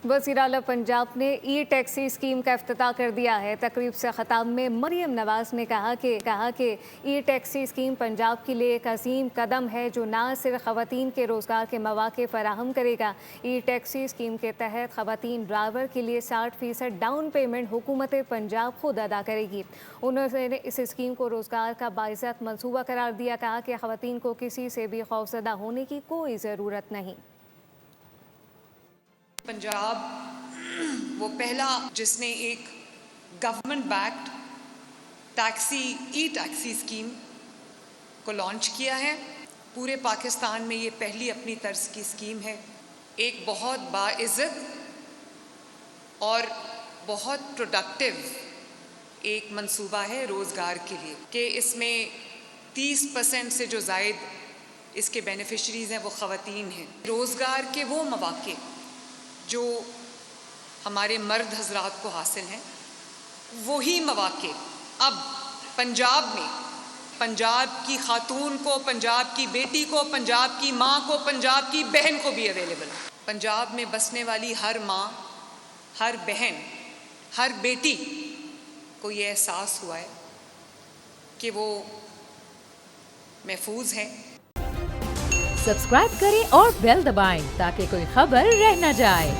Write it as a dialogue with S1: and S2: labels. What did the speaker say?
S1: وزیر اعلیٰ پنجاب نے ای ٹیکسی اسکیم کا افتتاح کر دیا ہے۔ تقریب سے خطاب میں مریم نواز نے کہا کہ ای ٹیکسی اسکیم پنجاب کے لیے ایک عظیم قدم ہے جو نہ صرف خواتین کے روزگار کے مواقع فراہم کرے گا۔ ای ٹیکسی اسکیم کے تحت خواتین ڈرائیور کے لیے 60% ڈاؤن پیمنٹ حکومت پنجاب خود ادا کرے گی۔ انہوں نے اس اسکیم کو روزگار کا باعث منصوبہ قرار دیا۔ کہا کہ خواتین کو کسی سے بھی خوفزدہ ہونے کی کوئی ضرورت نہیں۔
S2: پنجاب وہ پہلا جس نے ایک گورنمنٹ بیکڈ ای ٹیکسی اسکیم کو لانچ کیا ہے۔ پورے پاکستان میں یہ پہلی اپنی طرز کی اسکیم ہے۔ ایک بہت باعزت اور بہت پروڈکٹیو ایک منصوبہ ہے روزگار کے لیے کہ اس میں 30% سے جو زائد اس کے بینیفیشریز ہیں وہ خواتین ہیں۔ روزگار کے وہ مواقع جو ہمارے مرد حضرات کو حاصل ہیں، وہی مواقع اب پنجاب میں پنجاب کی خاتون کو، پنجاب کی بیٹی کو، پنجاب کی ماں کو، پنجاب کی بہن کو بھی اویلیبل ہے۔ پنجاب میں بسنے والی ہر ماں، ہر بہن، ہر بیٹی کو یہ احساس ہوا ہے کہ وہ محفوظ ہیں۔
S3: سبسکرائب کریں اور بیل دبائیں تاکہ کوئی خبر رہ نہ جائے۔